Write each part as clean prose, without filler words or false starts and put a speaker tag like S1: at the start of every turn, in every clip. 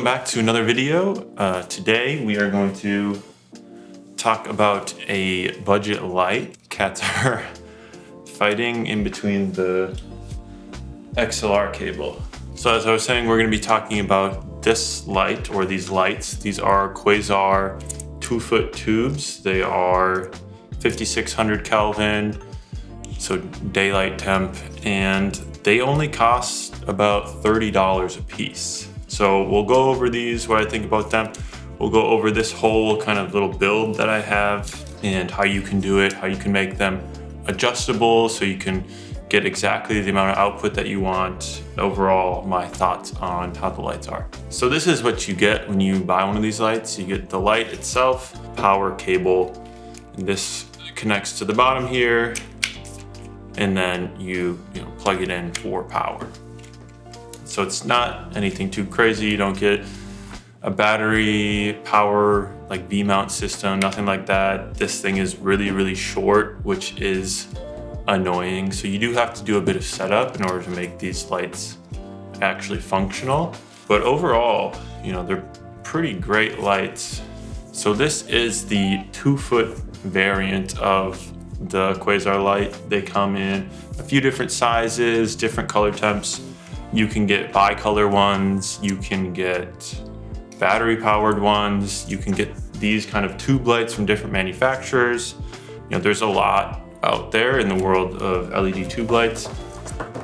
S1: back to another video. Today we are going to talk about a budget light. Cats are fighting in between the XLR cable. So as I was saying, we're going to be talking about this light, or these lights. These are Quasar 2-foot tubes. They are 5600 Kelvin, so daylight temp, and they only cost about $30 a piece. So we'll go over these, what I think about them. We'll go over this whole kind of little build that I have and how you can do it, how you can make them adjustable so you can get exactly the amount of output that you want. Overall, my thoughts on how the lights are. So this is what you get when you buy one of these lights. You get the light itself, power cable, and this connects to the bottom here, and then you plug it in for power. So it's not anything too crazy. You don't get a battery power like V-mount system, nothing like that. This thing is really, really short, which is annoying. So you do have to do a bit of setup in order to make these lights actually functional. But overall, they're pretty great lights. So this is the 2-foot variant of the Quasar light. They come in a few different sizes, different color temps. You can get bicolor ones, you can get battery powered ones, you can get these kind of tube lights from different manufacturers. There's a lot out there in the world of LED tube lights.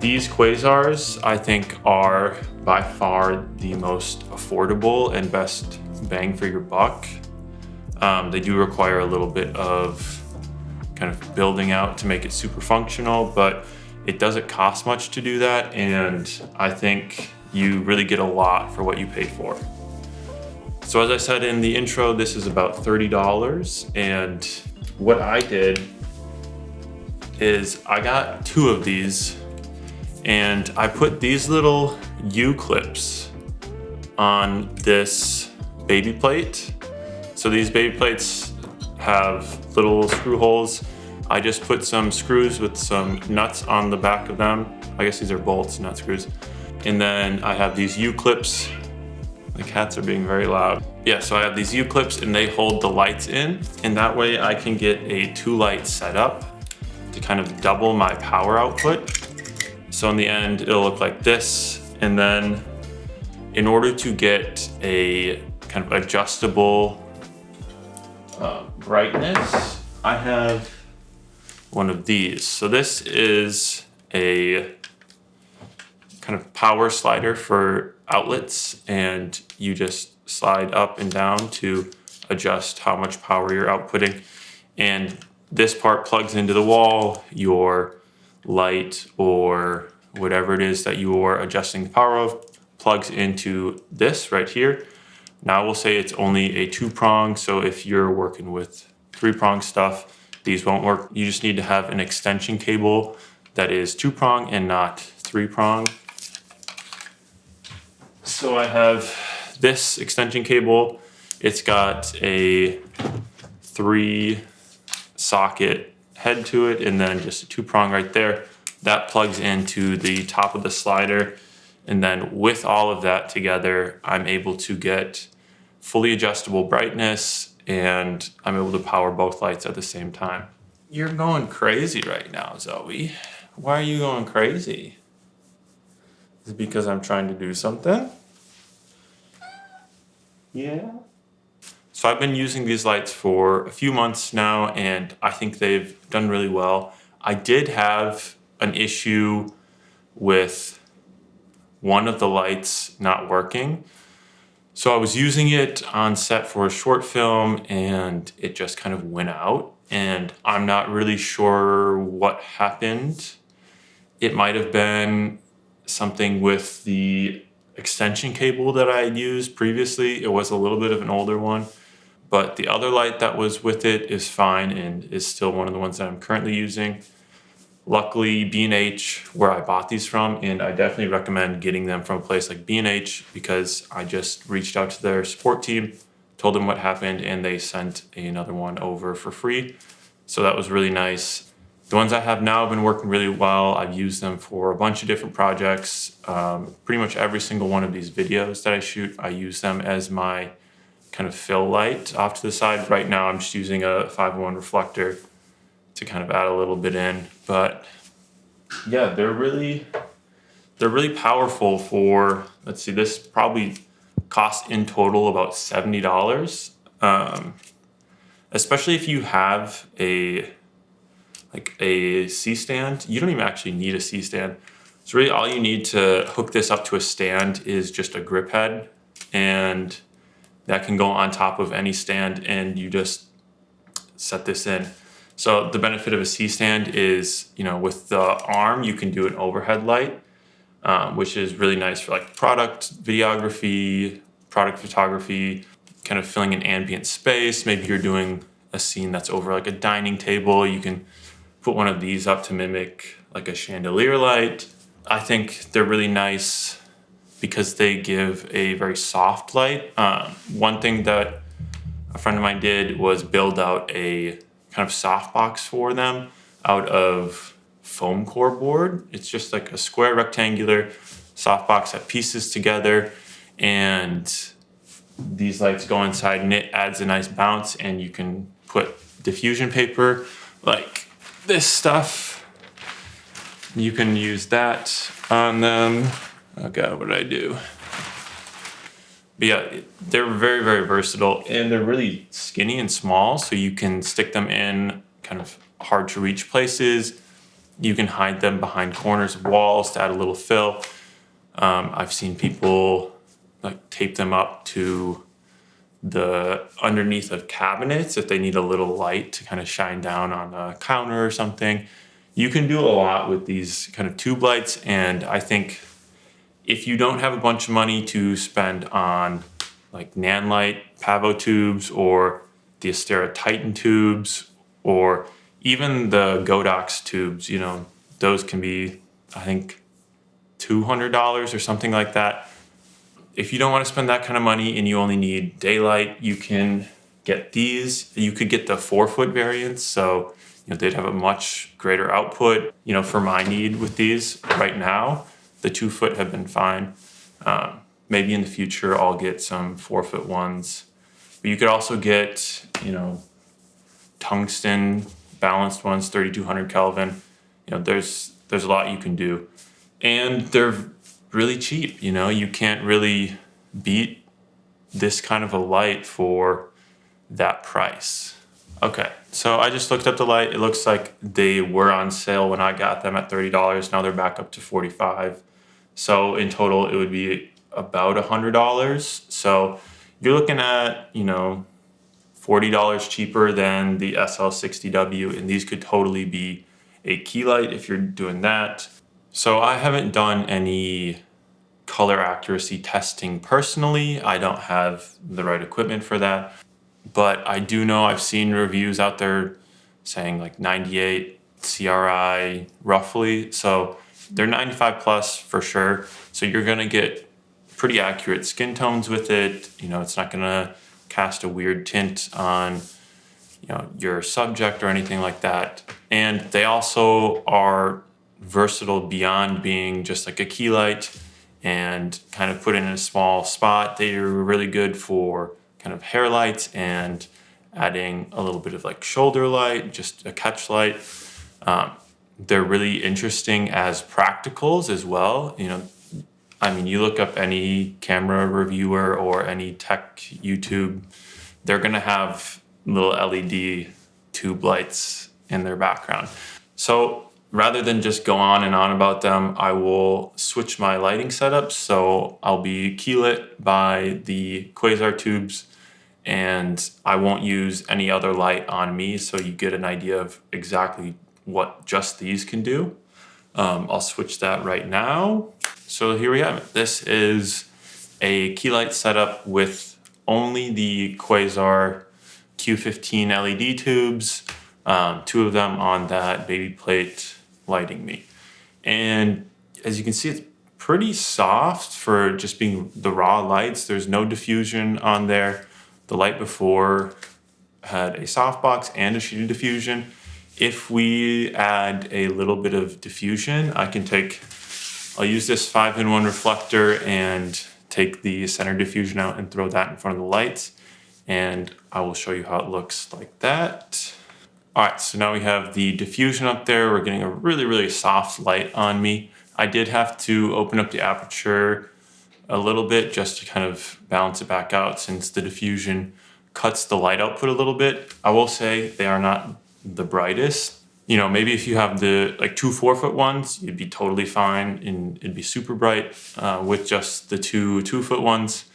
S1: These Quasars, I think, are by far the most affordable and best bang for your buck. They do require a little bit of kind of building out to make it super functional, but it doesn't cost much to do that, and I think you really get a lot for what you pay for. So as I said in the intro, this is about $30, and what I did is I got 2 of these, and I put these little U-clips on this baby plate. So these baby plates have little screw holes. I just put some screws with some nuts on the back of them. I guess these are bolts, not screws. And then I have these U-clips. The cats are being very loud. Yeah, so I have these U-clips and they hold the lights in. And that way I can get a 2-light setup to kind of double my power output. So in the end, it'll look like this. And then in order to get a kind of adjustable brightness, I have one of these. So this is a kind of power slider for outlets, and you just slide up and down to adjust how much power you're outputting. And this part plugs into the wall. Your light or whatever it is that you are adjusting the power of plugs into this right here. Now we'll say it's only a 2-prong, so if you're working with 3-prong stuff, these won't work. You just need to have an extension cable that is 2-prong and not 3-prong. So I have this extension cable. It's got a 3-socket head to it, and then just a 2-prong right there. That plugs into the top of the slider. And then with all of that together, I'm able to get fully adjustable brightness, and I'm able to power both lights at the same time. You're going crazy right now, Zoe. Why are you going crazy? Is it because I'm trying to do something? Yeah. So I've been using these lights for a few months now, and I think they've done really well. I did have an issue with one of the lights not working. So I was using it on set for a short film, and it just kind of went out, and I'm not really sure what happened. It might have been something with the extension cable that I had used previously. It was a little bit of an older one, but the other light that was with it is fine and is still one of the ones that I'm currently using. Luckily, B&H, where I bought these from, and I definitely recommend getting them from a place like B&H, because I just reached out to their support team, told them what happened, and they sent another one over for free. So that was really nice. The ones I have now have been working really well. I've used them for a bunch of different projects. Pretty much every single one of these videos that I shoot, I use them as my kind of fill light off to the side. Right now I'm just using a 501 reflector to kind of add a little bit in. But yeah, they're really powerful for, let's see, this probably costs in total about $70. Especially if you have a C-stand. You don't even actually need a C-stand. So really all you need to hook this up to a stand is just a grip head, and that can go on top of any stand, and you just set this in. So the benefit of a C-stand is, with the arm, you can do an overhead light, which is really nice for like product videography, product photography, kind of filling an ambient space. Maybe you're doing a scene that's over like a dining table. You can put one of these up to mimic like a chandelier light. I think they're really nice because they give a very soft light. One thing that a friend of mine did was build out a kind of softbox for them out of foam core board. It's just like a square rectangular softbox that pieces together, and these lights go inside, and it adds a nice bounce, and you can put diffusion paper like this stuff. You can use that on them. Oh God, what did I do? But yeah, they're very, very versatile, and they're really skinny and small, so you can stick them in kind of hard to reach places. You can hide them behind corners of walls to add a little fill. I've seen people like tape them up to the underneath of cabinets if they need a little light to kind of shine down on a counter or something. You can do a lot with these kind of tube lights, and I think if you don't have a bunch of money to spend on like Nanlite Pavo tubes or the Astera Titan tubes or even the Godox tubes, those can be, I think, $200 or something like that. If you don't want to spend that kind of money and you only need daylight, you can get these. You could get the 4-foot variants, so they'd have a much greater output. For my need with these right now, the 2-foot have been fine. Maybe in the future I'll get some 4-foot ones. But you could also get, tungsten balanced ones, 3200 Kelvin. There's a lot you can do. And they're really cheap. You can't really beat this kind of a light for that price. Okay, so I just looked up the light. It looks like they were on sale when I got them at $30. Now they're back up to $45. So in total, it would be about $100. So you're looking at, $40 cheaper than the SL60W, and these could totally be a key light if you're doing that. So I haven't done any color accuracy testing personally. I don't have the right equipment for that, but I do know I've seen reviews out there saying like 98 CRI roughly. So they're 95 plus for sure. So you're gonna get pretty accurate skin tones with it. It's not gonna cast a weird tint on your subject or anything like that. And they also are versatile beyond being just like a key light and kind of put in a small spot. They are really good for kind of hair lights and adding a little bit of like shoulder light, just a catch light. They're really interesting as practicals as well. You look up any camera reviewer or any tech YouTube, they're gonna have little LED tube lights in their background. So rather than just go on and on about them, I will switch my lighting setup. So I'll be key lit by the Quasar tubes, and I won't use any other light on me, so you get an idea of exactly what just these can do. I'll switch that right now. So here we have it. This is a key light setup with only the Quasar Q15 LED tubes, 2 of them on that baby plate lighting me. And as you can see, it's pretty soft for just being the raw lights. There's no diffusion on there. The light before had a softbox and a sheet of diffusion. if we add a little bit of diffusion, I'll use this 5-in-1 reflector and take the center diffusion out and throw that in front of the lights. And I will show you how it looks like that. All right, so now we have the diffusion up there. We're getting a really, really soft light on me. I did have to open up the aperture a little bit just to kind of balance it back out, since the diffusion cuts the light output a little bit. I will say they are not the brightest. You know, maybe if you have the like 2 4-foot ones, you'd be totally fine and it'd be super bright. With just the 2 2-foot ones,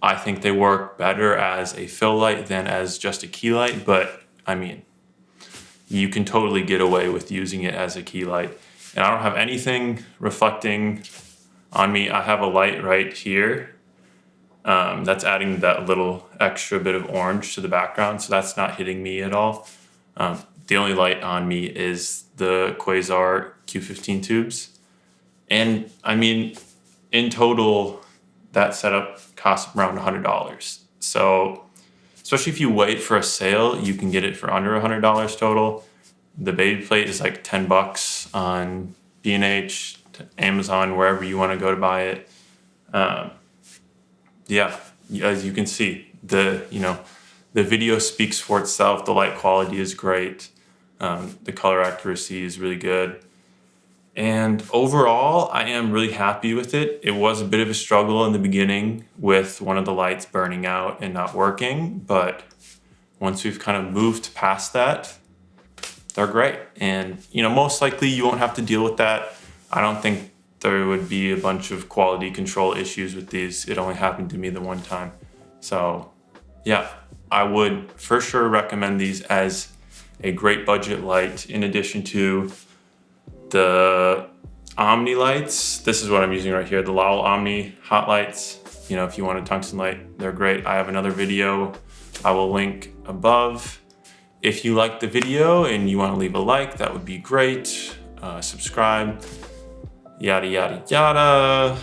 S1: I think they work better as a fill light than as just a key light, but I mean, you can totally get away with using it as a key light. And I don't have anything reflecting on me. I have a light right here that's adding that little extra bit of orange to the background, so that's not hitting me at all. The only light on me is the Quasar Q15 tubes. And I mean, in total, that setup costs around $100. So especially if you wait for a sale, you can get it for under $100 total. The baby plate is like 10 bucks on B&H, Amazon, wherever you want to go to buy it. Yeah, as you can see, the video speaks for itself. The light quality is great. The color accuracy is really good. And overall, I am really happy with it. It was a bit of a struggle in the beginning with one of the lights burning out and not working, but once we've kind of moved past that, they're great. And most likely you won't have to deal with that. I don't think there would be a bunch of quality control issues with these. It only happened to me the one time. So yeah, I would for sure recommend these as a great budget light in addition to the Omni lights. This is what I'm using right here, the Lowell Omni hot lights. If you want a tungsten light, they're great. I have another video I will link above. If you like the video and you want to leave a like, that would be great. Subscribe, yada, yada, yada.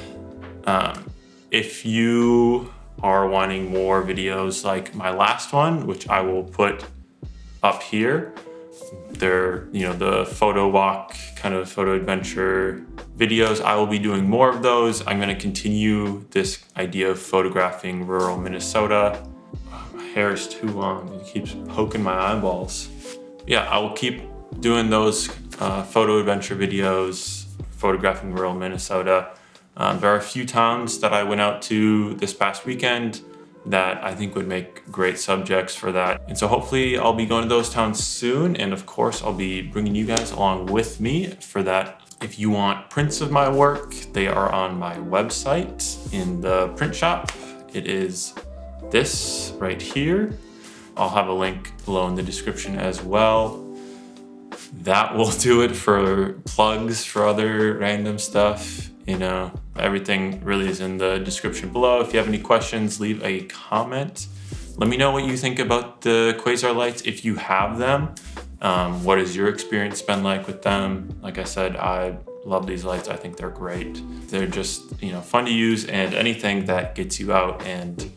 S1: If you are wanting more videos like my last one, which I will put up here, they're, the photo walk, kind of photo adventure videos. I will be doing more of those. I'm going to continue this idea of photographing rural Minnesota. Oh, my hair is too long. It keeps poking my eyeballs. Yeah, I will keep doing those photo adventure videos, photographing rural Minnesota. There are a few towns that I went out to this past weekend that I think would make great subjects for that. And so hopefully I'll be going to those towns soon. And of course, I'll be bringing you guys along with me for that. If you want prints of my work, they are on my website in the print shop. It is this right here. I'll have a link below in the description as well. That will do it for plugs for other random stuff. Everything really is in the description below. If you have any questions, leave a comment. Let me know what you think about the Quasar lights. If you have them, what has your experience been like with them? Like I said, I love these lights. I think they're great. They're just, fun to use, and anything that gets you out and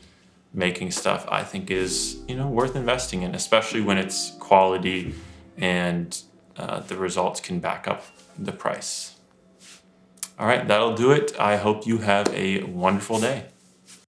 S1: making stuff, I think is, worth investing in, especially when it's quality and the results can back up the price. All right, that'll do it. I hope you have a wonderful day.